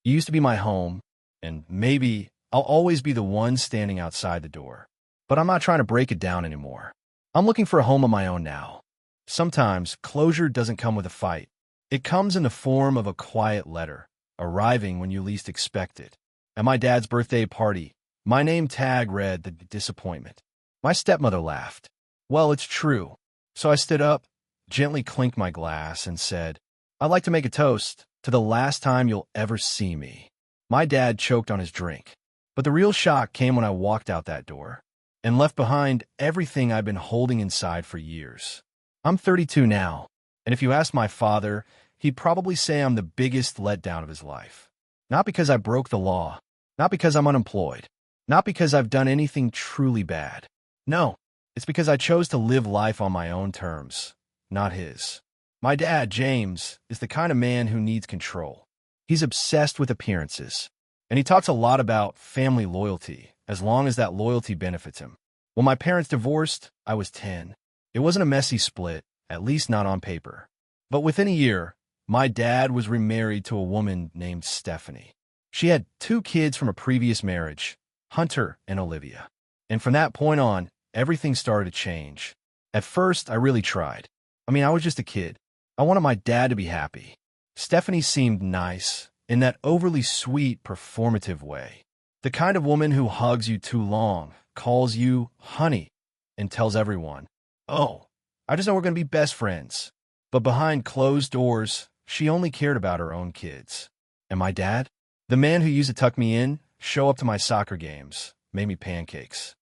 It used to be my home, and maybe I'll always be the one standing outside the door. But I'm not trying to break it down anymore. I'm looking for a home of my own now. Sometimes closure doesn't come with a fight. It comes in the form of a quiet letter, arriving when you least expect it. At my dad's birthday party, my name tag read the disappointment. My stepmother laughed. Well, it's true. So I stood up, gently clinked my glass, and said, I'd like to make a toast to the last time you'll ever see me. My dad choked on his drink. But the real shock came when I walked out that door and left behind everything I've been holding inside for years. I'm 32 now, and if you ask my father, he'd probably say I'm the biggest letdown of his life. Not because I broke the law, not because I'm unemployed, not because I've done anything truly bad. No, it's because I chose to live life on my own terms, not his. My dad, James, is the kind of man who needs control. He's obsessed with appearances, and he talks a lot about family loyalty, as long as that loyalty benefits him. When my parents divorced, I was 10. It wasn't a messy split, at least not on paper. But within a year, my dad was remarried to a woman named Stephanie. She had 2 kids from a previous marriage, Hunter and Olivia. And from that point on, everything started to change. At first, I really tried. I was just a kid. I wanted my dad to be happy. Stephanie seemed nice, in that overly sweet, performative way. The kind of woman who hugs you too long, calls you honey, and tells everyone, oh, I just know we're going to be best friends. But behind closed doors, she only cared about her own kids. And my dad, the man who used to tuck me in, show up to my soccer games, made me pancakes.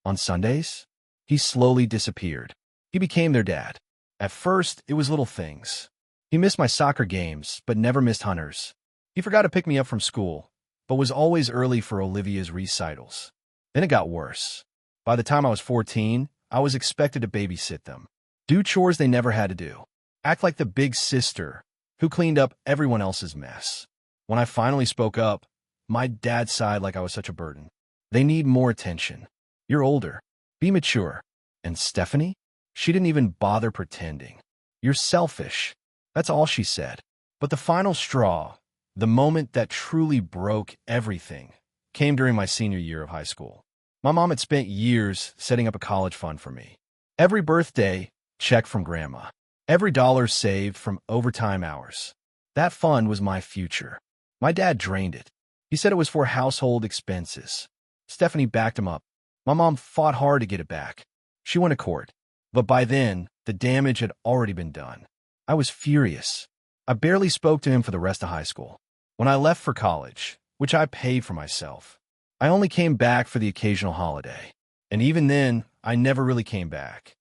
On Sundays, he slowly disappeared. He became their dad. At first, it was little things. He missed my soccer games, but never missed Hunter's. He forgot to pick me up from school, but was always early for Olivia's recitals. Then it got worse. By the time I was 14, I was expected to babysit them, do chores they never had to do, act like the big sister who cleaned up everyone else's mess. When I finally spoke up, my dad sighed like I was such a burden. They need more attention. You're older. Be mature. And Stephanie? She didn't even bother pretending. You're selfish. That's all she said. But the final straw, the moment that truly broke everything, came during my senior year of high school. My mom had spent years setting up a college fund for me. Every birthday, check from grandma. Every dollar saved from overtime hours. That fund was my future. My dad drained it. He said it was for household expenses. Stephanie backed him up. My mom fought hard to get it back. She went to court. But by then, the damage had already been done. I was furious. I barely spoke to him for the rest of high school. When I left for college, which I paid for myself, I only came back for the occasional holiday. And even then, I never really came back.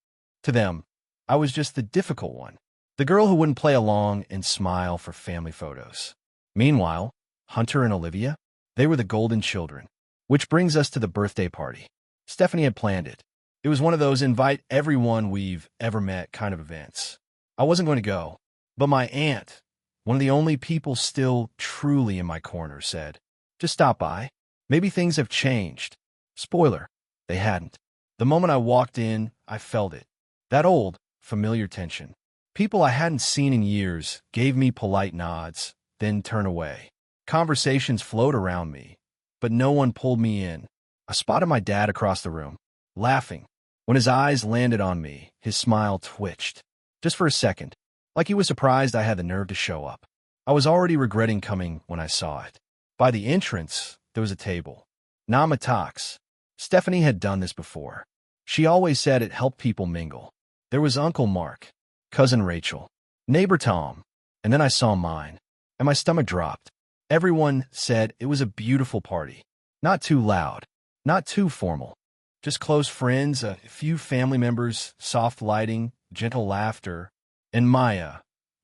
To them, I was just the difficult one, the girl who wouldn't play along and smile for family photos. Meanwhile, Hunter and Olivia, they were the golden children. Which brings us to the birthday party. Stephanie had planned it. It was one of those invite everyone we've ever met kind of events. I wasn't going to go, but my aunt, one of the only people still truly in my corner, said, just stop by. Maybe things have changed. Spoiler, they hadn't. The moment I walked in, I felt it. That old, familiar tension. People I hadn't seen in years gave me polite nods, then turned away. Conversations flowed around me, but no one pulled me in. I spotted my dad across the room, laughing. When his eyes landed on me, his smile twitched. Just for a second, like he was surprised I had the nerve to show up. I was already regretting coming when I saw it. By the entrance, there was a table. Nama talks. Stephanie had done this before. She always said it helped people mingle. There was Uncle Mark, Cousin Rachel, Neighbor Tom, and then I saw mine, and my stomach dropped. Everyone said it was a beautiful party. Not too loud, not too formal. Just close friends, a few family members, soft lighting, gentle laughter, and Maya,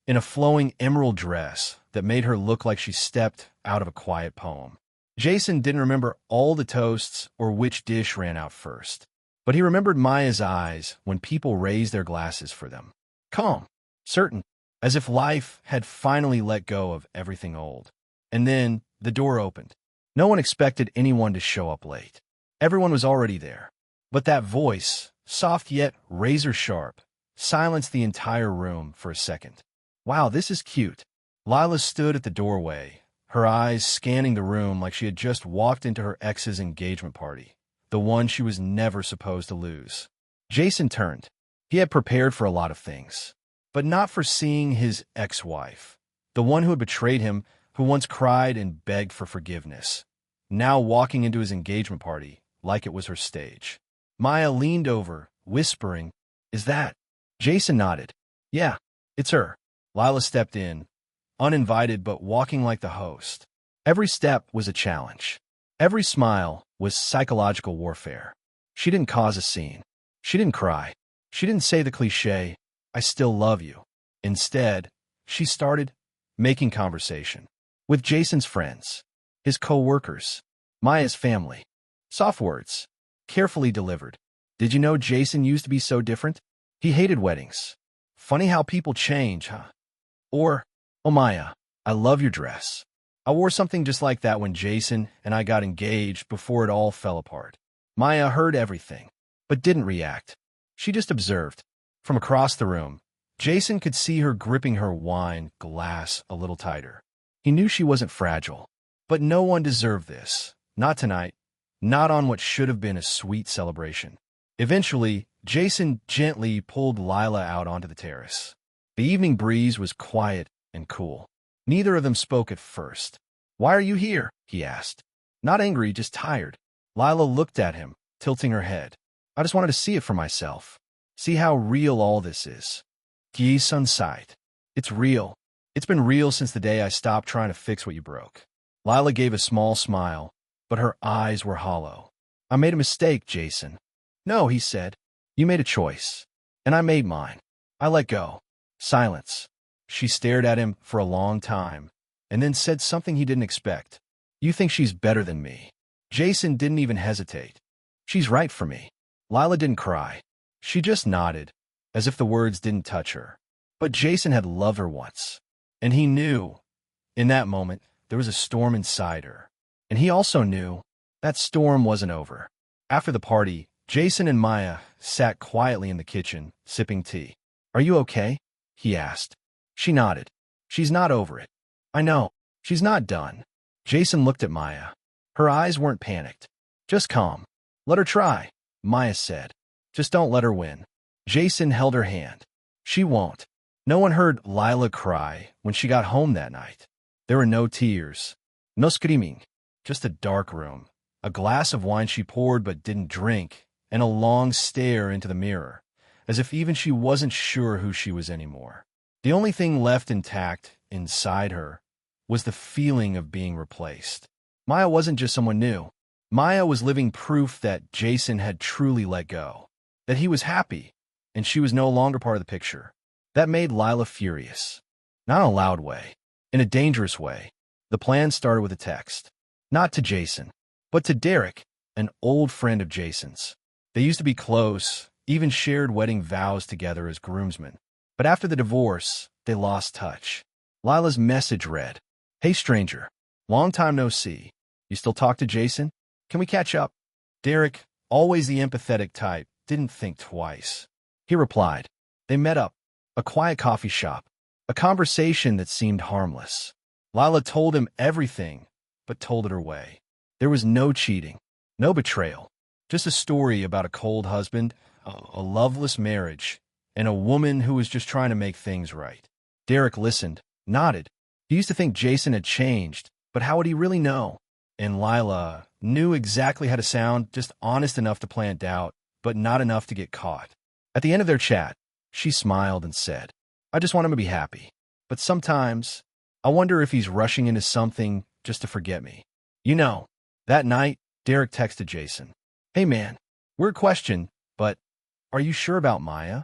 in a flowing emerald dress that made her look like she stepped out of a quiet poem. Jason didn't remember all the toasts or which dish ran out first, but he remembered Maya's eyes when people raised their glasses for them. Calm, certain, as if life had finally let go of everything old. And then the door opened. No one expected anyone to show up late. Everyone was already there. But that voice, soft yet razor-sharp, silenced the entire room for a second. Wow, this is cute. Lila stood at the doorway, her eyes scanning the room like she had just walked into her ex's engagement party, the one she was never supposed to lose. Jason turned. He had prepared for a lot of things, but not for seeing his ex-wife, the one who had betrayed him, who once cried and begged for forgiveness, now walking into his engagement party like it was her stage. Maya leaned over, whispering, "Is that?" Jason nodded. "Yeah, it's her." Lila stepped in, uninvited but walking like the host. Every step was a challenge. Every smile was psychological warfare. She didn't cause a scene. She didn't cry. She didn't say the cliché, "I still love you." Instead, she started making conversation with Jason's friends, his co-workers, Maya's family. Soft words, carefully delivered. "Did you know Jason used to be so different? He hated weddings. Funny how people change, huh?" Or, "Oh, Maya, I love your dress. I wore something just like that when Jason and I got engaged before it all fell apart." Maya heard everything, but didn't react. She just observed. From across the room, Jason could see her gripping her wine glass a little tighter. He knew she wasn't fragile, but no one deserved this. Not tonight. Not on what should have been a sweet celebration. Eventually, Jason gently pulled Lila out onto the terrace. The evening breeze was quiet and cool. Neither of them spoke at first. "Why are you here?" he asked. Not angry, just tired. Lila looked at him, tilting her head. "I just wanted to see it for myself. See how real all this is." Jason sighed. "It's real. It's been real since the day I stopped trying to fix what you broke." Lila gave a small smile, but her eyes were hollow. "I made a mistake, Jason." "No," he said. "You made a choice, and I made mine. I let go." Silence. She stared at him for a long time, and then said something he didn't expect. "You think she's better than me." Jason didn't even hesitate. "She's right for me." Lila didn't cry. She just nodded, as if the words didn't touch her. But Jason had loved her once, and he knew, in that moment, there was a storm inside her. And he also knew that storm wasn't over. After the party, Jason and Maya sat quietly in the kitchen, sipping tea. "Are you okay?" he asked. She nodded. "She's not over it." "I know. She's not done." Jason looked at Maya. Her eyes weren't panicked, just calm. "Let her try," Maya said. "Just don't let her win." Jason held her hand. "She won't." No one heard Lila cry when she got home that night. There were no tears, no screaming, just a dark room, a glass of wine she poured but didn't drink, and a long stare into the mirror, as if even she wasn't sure who she was anymore. The only thing left intact inside her was the feeling of being replaced. Maya wasn't just someone new. Maya was living proof that Jason had truly let go, that he was happy, and she was no longer part of the picture. That made Lila furious. Not in a loud way, in a dangerous way. The plan started with a text. Not to Jason, but to Derek, an old friend of Jason's. They used to be close, even shared wedding vows together as groomsmen. But after the divorce, they lost touch. Lila's message read, "Hey stranger, long time no see. You still talk to Jason? Can we catch up?" Derek, always the empathetic type, didn't think twice. He replied. They met up. A quiet coffee shop. A conversation that seemed harmless. Lila told him everything, but told it her way. There was no cheating, no betrayal. Just a story about a cold husband, a loveless marriage, and a woman who was just trying to make things right. Derek listened, nodded. He used to think Jason had changed, but how would he really know? And Lila knew exactly how to sound, just honest enough to plant doubt, but not enough to get caught. At the end of their chat, she smiled and said, "I just want him to be happy. But sometimes, I wonder if he's rushing into something just to forget me." You know, that night, Derek texted Jason. "Hey man, weird question, but are you sure about Maya?"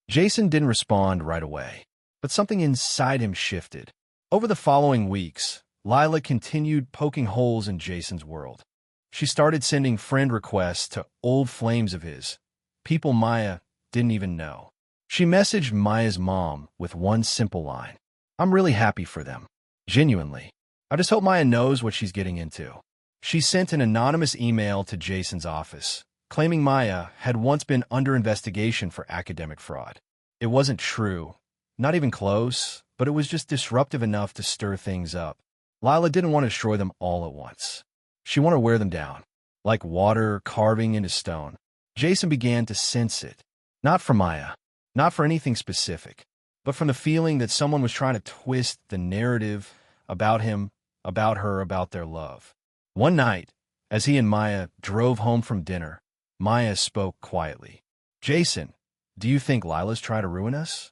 Jason didn't respond right away, but something inside him shifted. Over the following weeks, Lila continued poking holes in Jason's world. She started sending friend requests to old flames of his, people Maya didn't even know. She messaged Maya's mom with one simple line. "I'm really happy for them. Genuinely. I just hope Maya knows what she's getting into." She sent an anonymous email to Jason's office, claiming Maya had once been under investigation for academic fraud. It wasn't true, not even close, but it was just disruptive enough to stir things up. Lila didn't want to destroy them all at once. She wanted to wear them down, like water carving into stone. Jason began to sense it, not from Maya, not for anything specific, but from the feeling that someone was trying to twist the narrative about him, about her, about their love. One night, as he and Maya drove home from dinner, Maya spoke quietly. "Jason, do you think Lila's trying to ruin us?"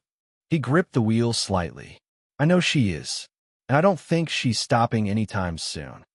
He gripped the wheel slightly. "I know she is, and I don't think she's stopping anytime soon.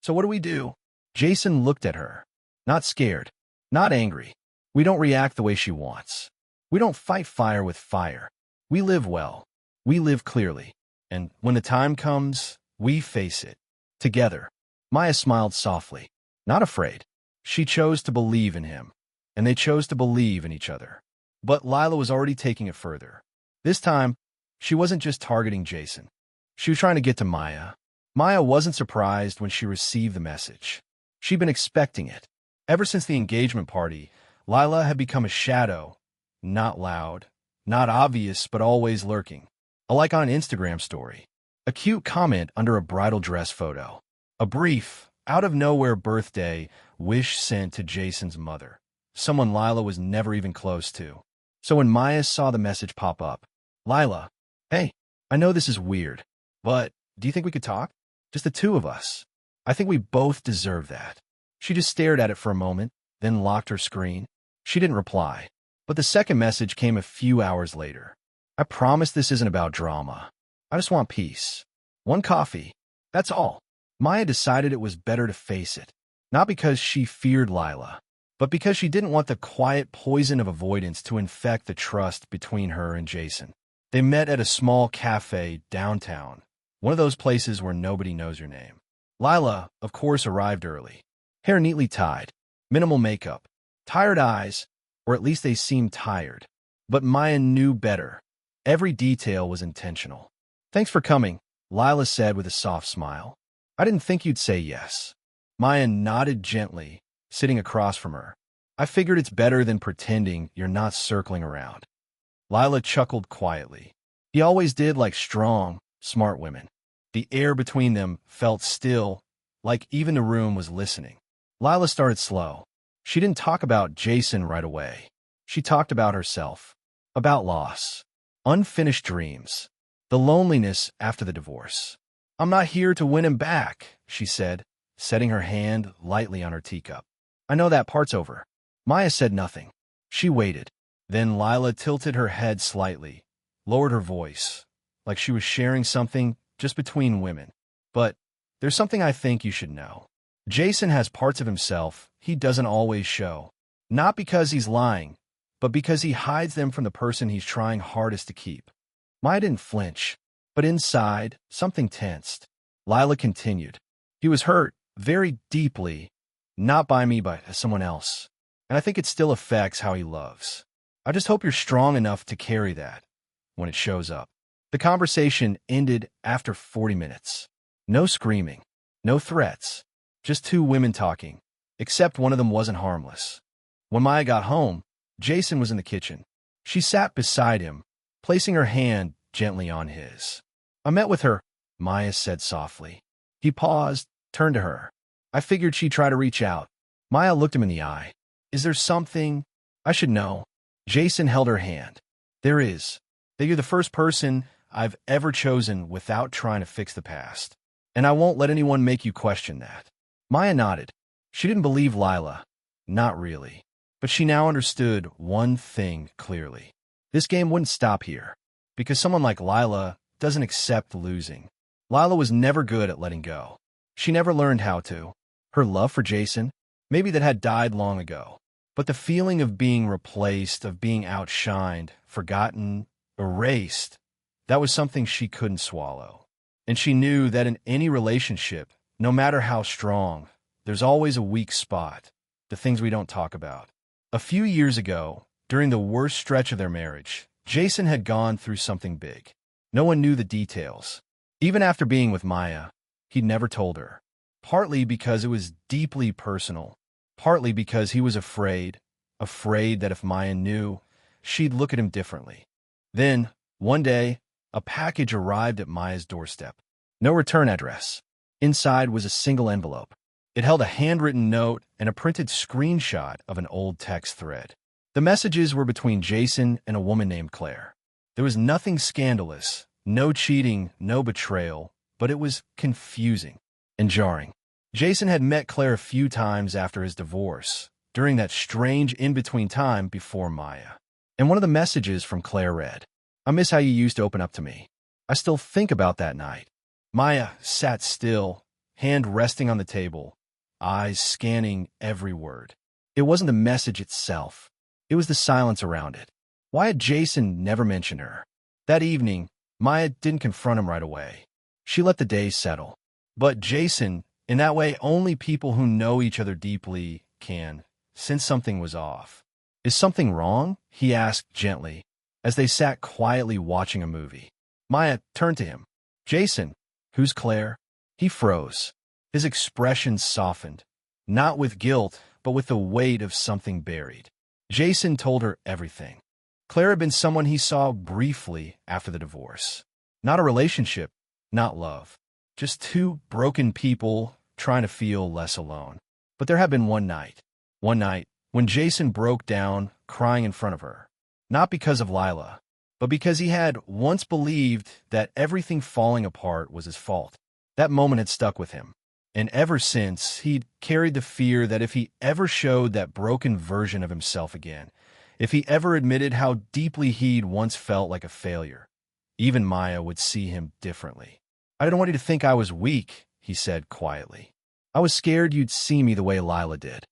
So what do we do?" Jason looked at her. Not scared, not angry. "We don't react the way she wants. We don't fight fire with fire. We live well. We live clearly. And when the time comes, we face it. Together." Maya smiled softly, not afraid. She chose to believe in him, and they chose to believe in each other. But Lila was already taking it further. This time, she wasn't just targeting Jason. She was trying to get to Maya. Maya wasn't surprised when she received the message. She'd been expecting it. Ever since the engagement party, Lila had become a shadow, not loud, not obvious, but always lurking. A like on an Instagram story. A cute comment under a bridal dress photo. A brief, out-of-nowhere birthday wish sent to Jason's mother, someone Lila was never even close to. So when Maya saw the message pop up, "Lila, hey, I know this is weird, but do you think we could talk? Just the two of us. I think we both deserve that." She just stared at it for a moment, then locked her screen. She didn't reply. But the second message came a few hours later. "I promise this isn't about drama. I just want peace. One coffee. That's all." Maya decided it was better to face it. Not because she feared Lila, but because she didn't want the quiet poison of avoidance to infect the trust between her and Jason. They met at a small cafe downtown, one of those places where nobody knows your name. Lila, of course, arrived early. Hair neatly tied, minimal makeup, tired eyes, or at least they seemed tired. But Maya knew better. Every detail was intentional. "Thanks for coming," Lila said with a soft smile. "I didn't think you'd say yes." Maya nodded gently, sitting across from her. "I figured it's better than pretending you're not circling around." Lila chuckled quietly. He always did like strong, smart women. The air between them felt still, like even the room was listening. Lila started slow. She didn't talk about Jason right away. She talked about herself, about loss, unfinished dreams, the loneliness after the divorce. "I'm not here to win him back," she said, setting her hand lightly on her teacup. "I know that part's over." Maya said nothing. She waited. Then Lila tilted her head slightly, lowered her voice, like she was sharing something just between women. "But there's something I think you should know. Jason has parts of himself he doesn't always show. Not because he's lying, but because he hides them from the person he's trying hardest to keep." Maya didn't flinch, but inside, something tensed. Lila continued. "He was hurt, very deeply, not by me, but someone else. And I think it still affects how he loves. I just hope you're strong enough to carry that when it shows up." The conversation ended after 40 minutes. No screaming, no threats, just two women talking, except one of them wasn't harmless. When Maya got home, Jason was in the kitchen. She sat beside him, placing her hand gently on his. "I met with her," Maya said softly. He paused, turned to her. "I figured she'd try to reach out." Maya looked him in the eye. "Is there something I should know?" Jason held her hand. "There is. That you're the first person I've ever chosen without trying to fix the past. And I won't let anyone make you question that." Maya nodded. She didn't believe Lila. Not really. But she now understood one thing clearly. This game wouldn't stop here. Because someone like Lila doesn't accept losing. Lila was never good at letting go. She never learned how to. Her love for Jason, maybe that had died long ago. But the feeling of being replaced, of being outshined, forgotten, erased, that was something she couldn't swallow. And she knew that in any relationship, no matter how strong, there's always a weak spot, the things we don't talk about. A few years ago, during the worst stretch of their marriage, Jason had gone through something big. No one knew the details. Even after being with Maya, he'd never told her. Partly because it was deeply personal, partly because he was afraid that if Maya knew, she'd look at him differently. Then, one day, a package arrived at Maya's doorstep. No return address. Inside was a single envelope. It held a handwritten note and a printed screenshot of an old text thread. The messages were between Jason and a woman named Claire. There was nothing scandalous, no cheating, no betrayal, but it was confusing and jarring. Jason had met Claire a few times after his divorce, during that strange in-between time before Maya. And one of the messages from Claire read, "I miss how you used to open up to me. I still think about that night." Maya sat still, hand resting on the table, eyes scanning every word. It wasn't the message itself. It was the silence around it. Why had Jason never mentioned her? That evening, Maya didn't confront him right away. She let the day settle. But Jason, in that way only people who know each other deeply can, sensed something was off. "Is something wrong?" he asked gently, as they sat quietly watching a movie. Maya turned to him. "Jason, who's Claire?" He froze. His expression softened, not with guilt, but with the weight of something buried. Jason told her everything. Claire had been someone he saw briefly after the divorce. Not a relationship, not love. Just two broken people trying to feel less alone. But there had been one night when Jason broke down, crying in front of her. Not because of Lila, but because he had once believed that everything falling apart was his fault. That moment had stuck with him. And ever since, he'd carried the fear that if he ever showed that broken version of himself again, if he ever admitted how deeply he'd once felt like a failure, even Maya would see him differently. "I didn't want you to think I was weak," he said quietly. "I was scared you'd see me the way Lila did."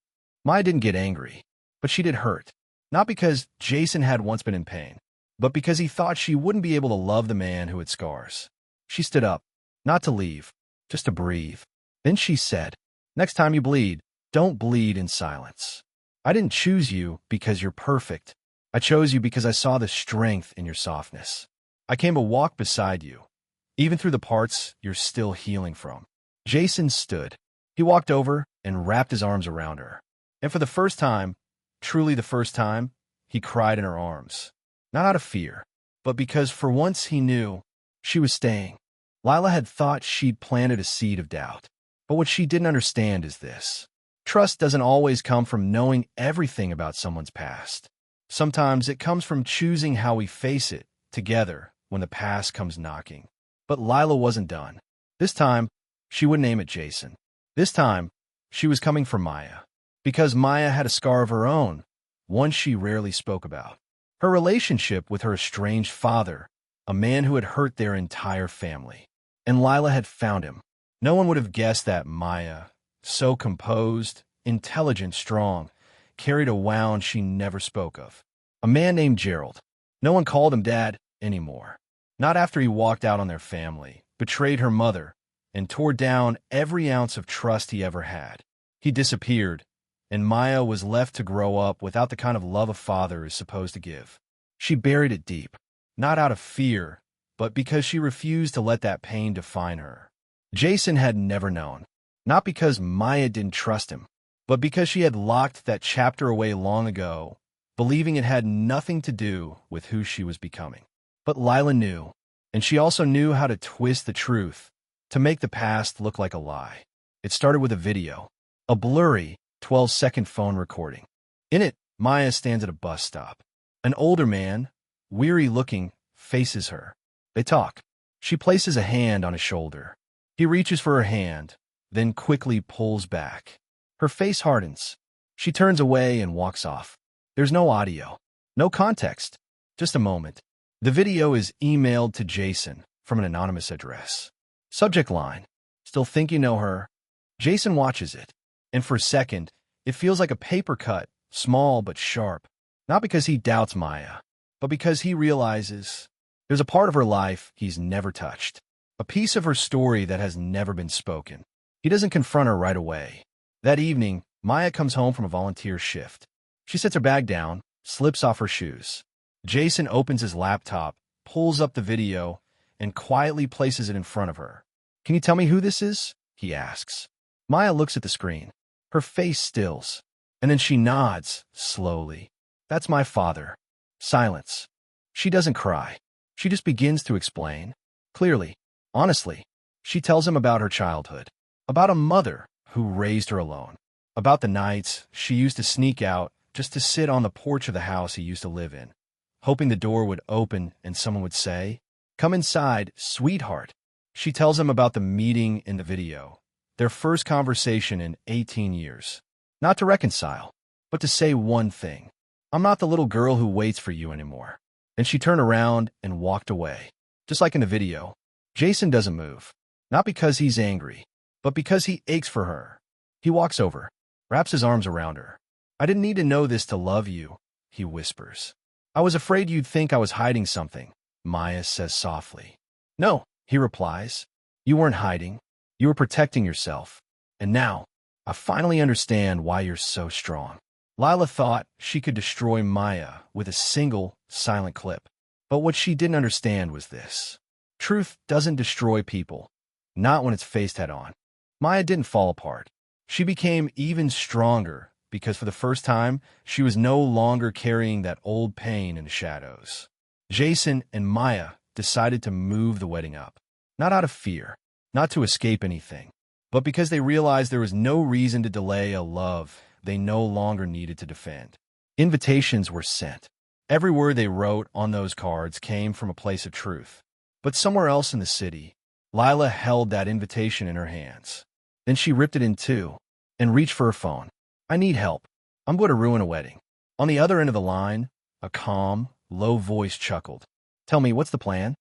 Maya didn't get angry, but she did hurt. Not because Jason had once been in pain, but because he thought she wouldn't be able to love the man who had scars. She stood up, not to leave, just to breathe. Then she said, "Next time you bleed, don't bleed in silence. I didn't choose you because you're perfect. I chose you because I saw the strength in your softness. I came to walk beside you, even through the parts you're still healing from." Jason stood. He walked over and wrapped his arms around her. And for the first time, truly the first time, he cried in her arms. Not out of fear, but because for once he knew she was staying. Lila had thought she'd planted a seed of doubt. But what she didn't understand is this. Trust doesn't always come from knowing everything about someone's past. Sometimes it comes from choosing how we face it together when the past comes knocking. But Lila wasn't done. This time, she wouldn't aim at Jason. This time, she was coming for Maya. Because Maya had a scar of her own, one she rarely spoke about. Her relationship with her estranged father, a man who had hurt their entire family. And Lila had found him. No one would have guessed that Maya, so composed, intelligent, strong, carried a wound she never spoke of. A man named Gerald. No one called him Dad anymore. Not after he walked out on their family, betrayed her mother, and tore down every ounce of trust he ever had. He disappeared, and Maya was left to grow up without the kind of love a father is supposed to give. She buried it deep, not out of fear, but because she refused to let that pain define her. Jason had never known, not because Maya didn't trust him, but because she had locked that chapter away long ago, believing it had nothing to do with who she was becoming. But Lila knew, and she also knew how to twist the truth, to make the past look like a lie. It started with a video, a blurry, 12-second phone recording. In it, Maya stands at a bus stop. An older man, weary-looking, faces her. They talk. She places a hand on his shoulder. He reaches for her hand, then quickly pulls back. Her face hardens. She turns away and walks off. There's no audio, no context, just a moment. The video is emailed to Jason from an anonymous address. Subject line, "Still think you know her?" Jason watches it, and for a second, it feels like a paper cut, small but sharp. Not because he doubts Maya, but because he realizes there's a part of her life he's never touched. A piece of her story that has never been spoken. He doesn't confront her right away. That evening, Maya comes home from a volunteer shift. She sets her bag down, slips off her shoes. Jason opens his laptop, pulls up the video, and quietly places it in front of her. "Can you tell me who this is?" he asks. Maya looks at the screen. Her face stills, and then she nods, slowly. "That's my father." Silence. She doesn't cry. She just begins to explain. Clearly. Honestly, she tells him about her childhood, About a mother who raised her alone. About the nights she used to sneak out just to sit on the porch of the house he used to live in, hoping the door would open and someone would say, "Come inside, sweetheart." She tells him about the meeting in the video, their first conversation in 18 years. Not to reconcile, but to say one thing. "I'm not the little girl who waits for you anymore." And she turned around and walked away. Just like in the video, Jason doesn't move. Not because he's angry, but because he aches for her. He walks over, wraps his arms around her. "I didn't need to know this to love you," he whispers. "I was afraid you'd think I was hiding something," Maya says softly. "No," he replies. "You weren't hiding. You were protecting yourself. And now, I finally understand why you're so strong." Lila thought she could destroy Maya with a single, silent clip. But what she didn't understand was this. Truth doesn't destroy people, not when it's faced head-on. Maya didn't fall apart. She became even stronger because for the first time, she was no longer carrying that old pain in the shadows. Jason and Maya decided to move the wedding up. Not out of fear, not to escape anything, but because they realized there was no reason to delay a love they no longer needed to defend. Invitations were sent. Every word they wrote on those cards came from a place of truth. But somewhere else in the city, Lila held that invitation in her hands. Then she ripped it in two and reached for her phone. "I need help. I'm going to ruin a wedding." On the other end of the line, a calm, low voice chuckled. "Tell me, what's the plan?"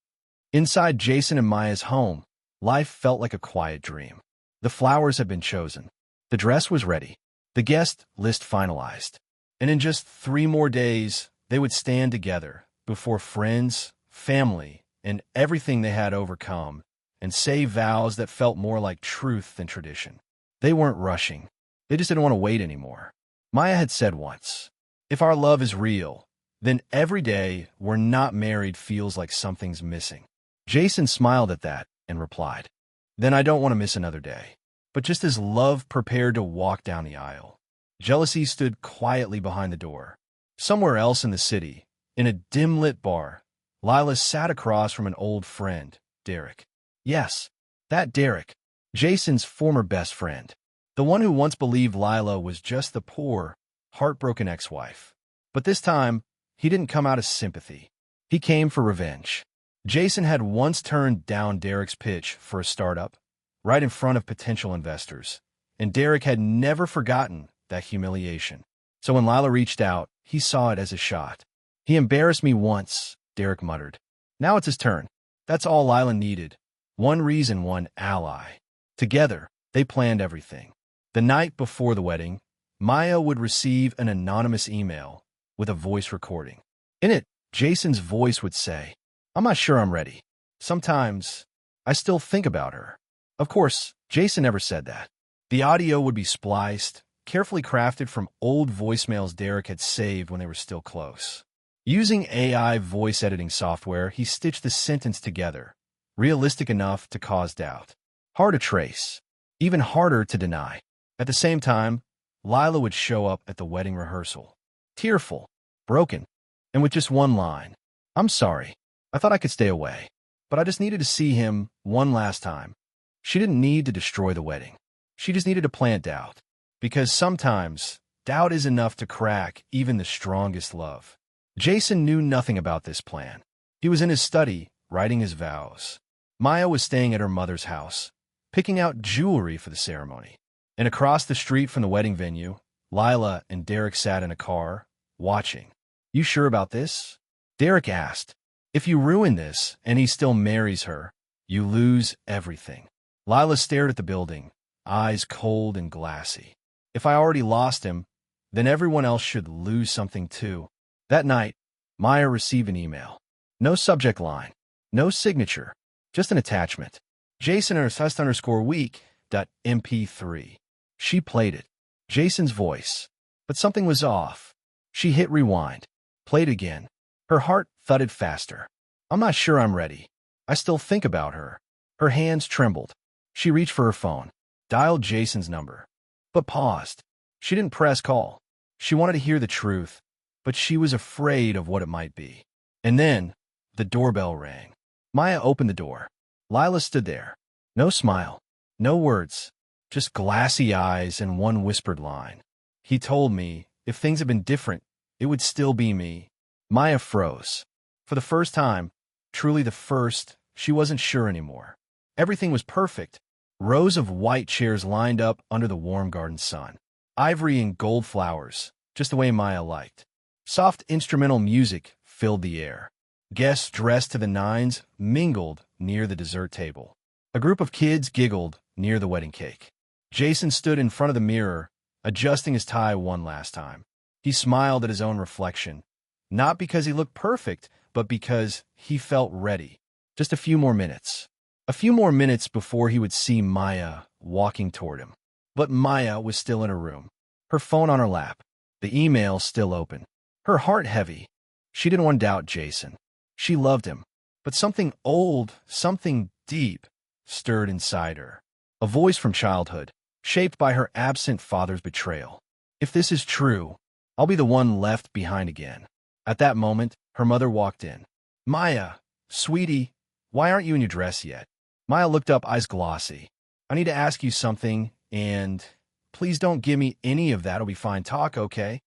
Inside Jason and Maya's home, life felt like a quiet dream. The flowers had been chosen. The dress was ready. The guest list finalized. And in just 3 more days, they would stand together before friends, family, and everything they had overcome, and say vows that felt more like truth than tradition. They weren't rushing. They just didn't want to wait anymore. Maya had said once, "If our love is real, then every day we're not married feels like something's missing." Jason smiled at that and replied, "Then I don't want to miss another day." But just as love prepared to walk down the aisle, jealousy stood quietly behind the door. Somewhere else in the city, in a dim-lit bar, Lila sat across from an old friend, Derek. Yes, that Derek, Jason's former best friend. The one who once believed Lila was just the poor, heartbroken ex-wife. But this time, he didn't come out of sympathy. He came for revenge. Jason had once turned down Derek's pitch for a startup, right in front of potential investors, and Derek had never forgotten that humiliation. So when Lila reached out, he saw it as a shot. "He embarrassed me once," Derek muttered. Now it's his turn. That's all Lila needed. One reason, one ally. Together, they planned everything. The night before the wedding, Maya would receive an anonymous email with a voice recording. In it, Jason's voice would say, "I'm not sure I'm ready. Sometimes, I still think about her." Of course, Jason never said that. The audio would be spliced, carefully crafted from old voicemails Derek had saved when they were still close. Using AI voice editing software, he stitched the sentence together, realistic enough to cause doubt. Hard to trace, even harder to deny. At the same time, Lila would show up at the wedding rehearsal, tearful, broken, and with just one line. "I'm sorry. I thought I could stay away, but I just needed to see him one last time." She didn't need to destroy the wedding. She just needed to plant doubt. Because sometimes, doubt is enough to crack even the strongest love. Jason knew nothing about this plan. He was in his study, writing his vows. Maya was staying at her mother's house, picking out jewelry for the ceremony. And across the street from the wedding venue, Lila and Derek sat in a car, watching. "You sure about this?" Derek asked. "If you ruin this and he still marries her, you lose everything." Lila stared at the building, eyes cold and glassy. "If I already lost him, then everyone else should lose something too." That night, Maya received an email. No subject line, no signature, just an attachment. Jason _week.mp3. She played it. Jason's voice. But something was off. She hit rewind. Played again. Her heart thudded faster. "I'm not sure I'm ready. I still think about her." Her hands trembled. She reached for her phone, dialed Jason's number, but paused. She didn't press call. She wanted to hear the truth, but she was afraid of what it might be. And then, the doorbell rang. Maya opened the door. Lila stood there. No smile. No words. just glassy eyes and one whispered line. He told me if things had been different, it would still be me. Maya froze. For the first time, truly the first, she wasn't sure anymore. Everything was perfect. Rows of white chairs lined up under the warm garden sun. Ivory and gold flowers, just the way Maya liked. Soft instrumental music filled the air. Guests dressed to the nines mingled near the dessert table. A group of kids giggled near the wedding cake. Jason stood in front of the mirror, adjusting his tie one last time. He smiled at his own reflection, not because he looked perfect, but because he felt ready. Just a few more minutes. A few more minutes before he would see Maya walking toward him. But Maya was still in her room, her phone on her lap, the email still open, her heart heavy. She didn't want to doubt Jason. She loved him, but something old, something deep, stirred inside her. A voice from childhood, shaped by her absent father's betrayal. If this is true, I'll be the one left behind again. At that moment, her mother walked in. Maya, sweetie, why aren't you in your dress yet? Maya looked up, eyes glossy. I need to ask you something, and please don't give me any of that. It'll be fine talk, okay?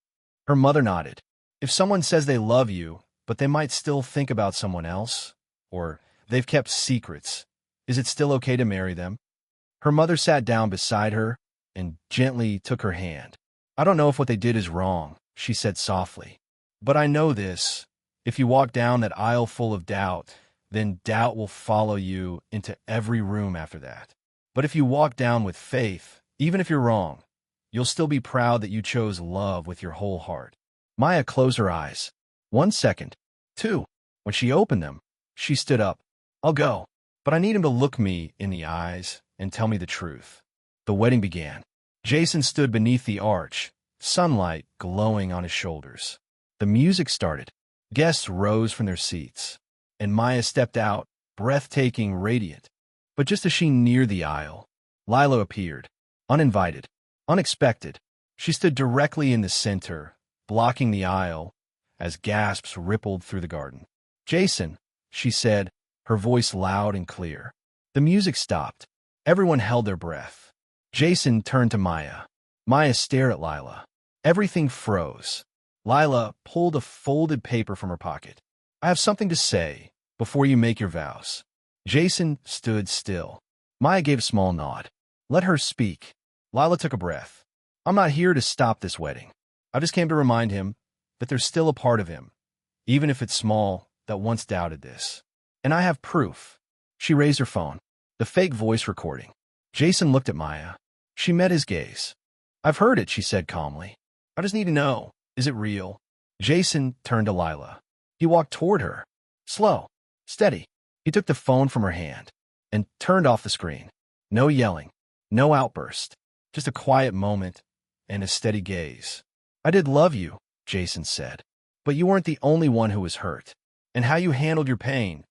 Her mother nodded. If someone says they love you, but they might still think about someone else, or they've kept secrets, is it still okay to marry them? Her mother sat down beside her and gently took her hand. I don't know if what they did is wrong, she said softly. But I know this. If you walk down that aisle full of doubt, then doubt will follow you into every room after that. But if you walk down with faith, even if you're wrong, you'll still be proud that you chose love with your whole heart. Maya closed her eyes. 1 second. 2. When she opened them, she stood up. I'll go, but I need him to look me in the eyes and tell me the truth. The wedding began. Jason stood beneath the arch, sunlight glowing on his shoulders. The music started. Guests rose from their seats, and Maya stepped out, breathtaking, radiant. But just as she neared the aisle, Lila appeared, uninvited, unexpected. She stood directly in the center, blocking the aisle, as gasps rippled through the garden. Jason, she said, her voice loud and clear. The music stopped. Everyone held their breath. Jason turned to Maya. Maya stared at Lila. Everything froze. Lila pulled a folded paper from her pocket. I have something to say before you make your vows. Jason stood still. Maya gave a small nod. Let her speak. Lila took a breath. I'm not here to stop this wedding. I just came to remind him that there's still a part of him, even if it's small, that once doubted this. And I have proof. She raised her phone. The fake voice recording. Jason looked at Maya. She met his gaze. I've heard it, she said calmly. I just need to know, is it real? Jason turned to Lila. He walked toward her. Slow, steady. He took the phone from her hand and turned off the screen. No yelling, no outburst, just a quiet moment and a steady gaze. I did love you, Jason said, but you weren't the only one who was hurt. And how you handled your pain,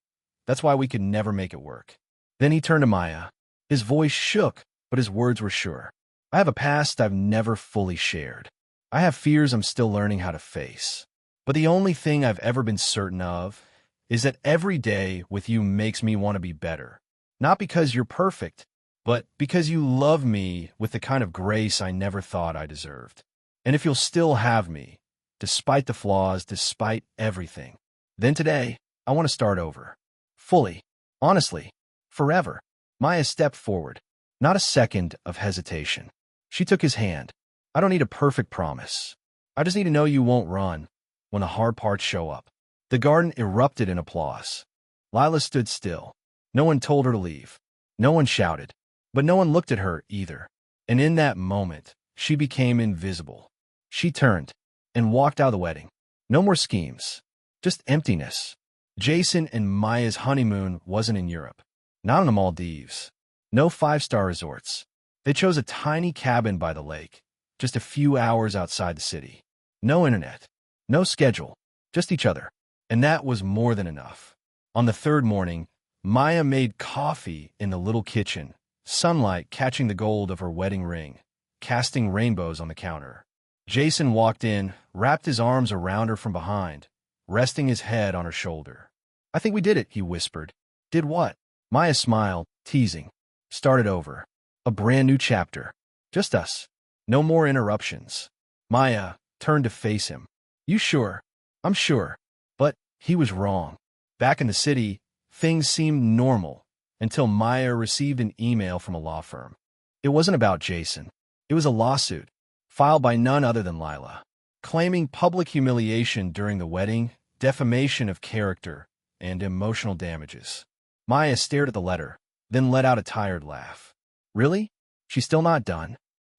that's why we could never make it work. Then he turned to Maya. His voice shook, but his words were sure. I have a past I've never fully shared. I have fears I'm still learning how to face. But the only thing I've ever been certain of is that every day with you makes me want to be better. Not because you're perfect, but because you love me with the kind of grace I never thought I deserved. And if you'll still have me, despite the flaws, despite everything, then today, I want to start over. Fully. Honestly. Forever. Maya stepped forward. Not a second of hesitation. She took his hand. I don't need a perfect promise. I just need to know you won't run when the hard parts show up. The garden erupted in applause. Lila stood still. No one told her to leave. No one shouted. But no one looked at her either. And in that moment, she became invisible. She turned and walked out of the wedding. No more schemes. Just emptiness. Jason and Maya's honeymoon wasn't in Europe. Not on the Maldives. No 5-star resorts. They chose a tiny cabin by the lake, just a few hours outside the city. No internet. No schedule. Just each other. And that was more than enough. On the third morning, Maya made coffee in the little kitchen, sunlight catching the gold of her wedding ring, casting rainbows on the counter. Jason walked in, wrapped his arms around her from behind, resting his head on her shoulder. I think we did it, he whispered. Did what? Maya smiled, teasing. Started over. A brand new chapter. Just us. No more interruptions. Maya turned to face him. You sure? I'm sure. But he was wrong. Back in the city, things seemed normal until Maya received an email from a law firm. It wasn't about Jason. It was a lawsuit filed by none other than Lila, claiming public humiliation during the wedding, defamation of character, and emotional damages. Maya stared at the letter, then let out a tired laugh. Really? She's still not done?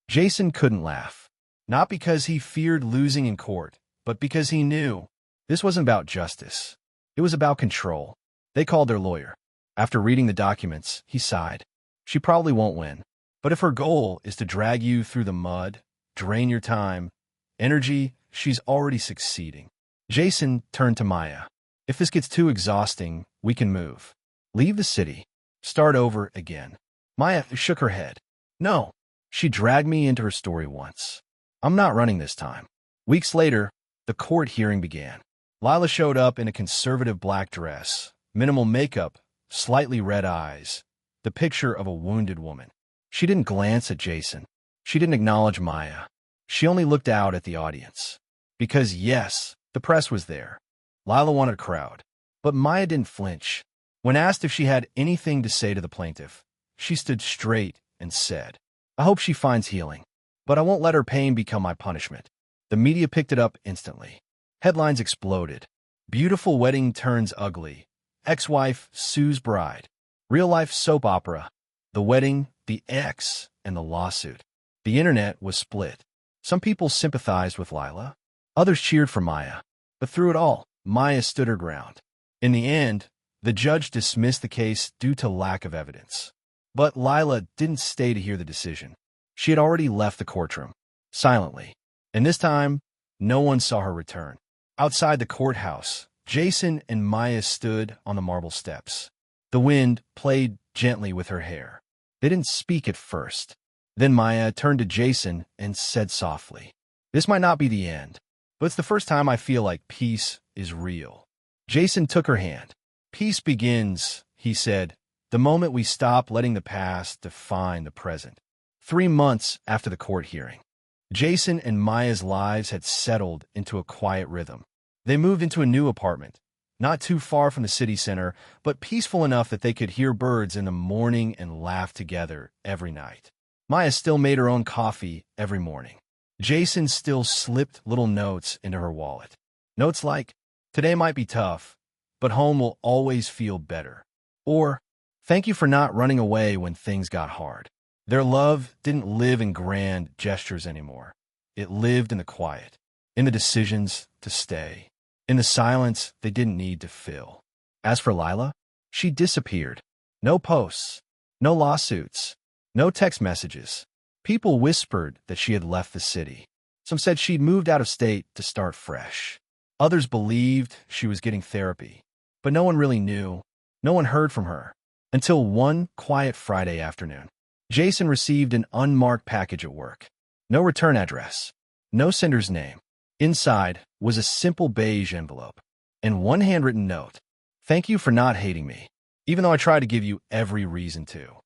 Jason couldn't laugh. Not because he feared losing in court, but because he knew this wasn't about justice. It was about control. They called their lawyer. After reading the documents, he sighed. She probably won't win. But if her goal is to drag you through the mud, drain your time, energy, she's already succeeding. Jason turned to Maya. If this gets too exhausting, we can move. Leave the city. Start over again. Maya shook her head. No. She dragged me into her story once. I'm not running this time. Weeks later, the court hearing began. Lila showed up in a conservative black dress, minimal makeup, slightly red eyes, the picture of a wounded woman. She didn't glance at Jason. She didn't acknowledge Maya. She only looked out at the audience. Because yes, the press was there. Lila wanted a crowd. But Maya didn't flinch. When asked if she had anything to say to the plaintiff, she stood straight and said, I hope she finds healing, but I won't let her pain become my punishment. The media picked it up instantly. Headlines exploded. Beautiful wedding turns ugly. Ex-wife sues bride. Real-life soap opera. The wedding, the ex, and the lawsuit. The internet was split. Some people sympathized with Lila. Others cheered for Maya. But through it all, Maya stood her ground. In the end, the judge dismissed the case due to lack of evidence. But Lila didn't stay to hear the decision. She had already left the courtroom, silently. And this time, no one saw her return. Outside the courthouse, Jason and Maya stood on the marble steps. The wind played gently with her hair. They didn't speak at first. Then Maya turned to Jason and said softly, This might not be the end, but it's the first time I feel like peace is real. Jason took her hand. Peace begins, he said, the moment we stop letting the past define the present. 3 months after the court hearing, Jason and Maya's lives had settled into a quiet rhythm. They moved into a new apartment, not too far from the city center, but peaceful enough that they could hear birds in the morning and laugh together every night. Maya still made her own coffee every morning. Jason still slipped little notes into her wallet. Notes like, today might be tough, but home will always feel better. Or, thank you for not running away when things got hard. Their love didn't live in grand gestures anymore. It lived in the quiet, in the decisions to stay, in the silence they didn't need to fill. As for Lila, she disappeared. No posts, no lawsuits, no text messages. People whispered that she had left the city. Some said she'd moved out of state to start fresh. Others believed she was getting therapy. But no one really knew. No one heard from her. Until one quiet Friday afternoon, Jason received an unmarked package at work. No return address. No sender's name. Inside was a simple beige envelope and one handwritten note. Thank you for not hating me, even though I tried to give you every reason to.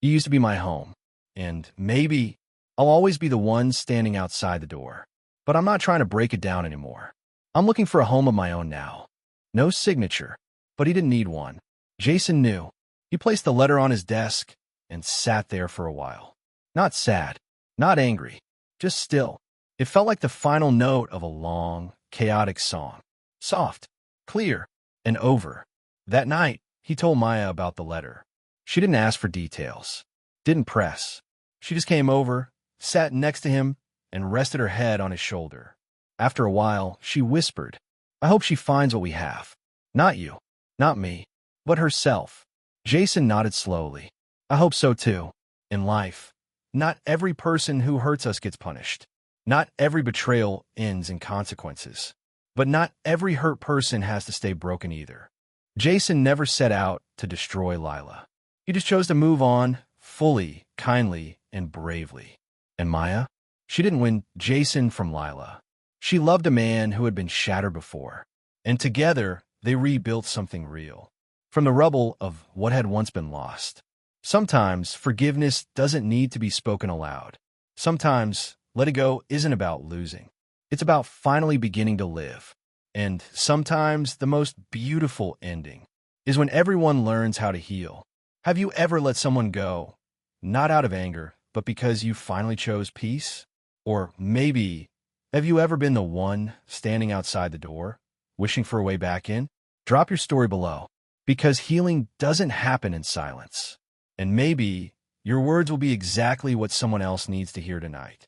You used to be my home, and maybe I'll always be the one standing outside the door. But I'm not trying to break it down anymore. I'm looking for a home of my own now. No signature, but he didn't need one. Jason knew. He placed the letter on his desk and sat there for a while. Not sad, not angry, just still. It felt like the final note of a long, chaotic song. Soft, clear, and over. That night, he told Maya about the letter. She didn't ask for details, didn't press. She just came over, sat next to him, and rested her head on his shoulder. After a while, she whispered, I hope she finds what we have. Not you, not me, but herself. Jason nodded slowly. I hope so too. In life, not every person who hurts us gets punished. Not every betrayal ends in consequences. But not every hurt person has to stay broken either. Jason never set out to destroy Lila. He just chose to move on, fully, kindly, and bravely. And Maya? She didn't win Jason from Lila. She loved a man who had been shattered before. And together, they rebuilt something real. From the rubble of what had once been lost. Sometimes forgiveness doesn't need to be spoken aloud. Sometimes let it go isn't about losing. It's about finally beginning to live. And sometimes the most beautiful ending is when everyone learns how to heal. Have you ever let someone go, not out of anger, but because you finally chose peace? Or maybe, have you ever been the one standing outside the door, wishing for a way back in? Drop your story below, because healing doesn't happen in silence. And maybe your words will be exactly what someone else needs to hear tonight.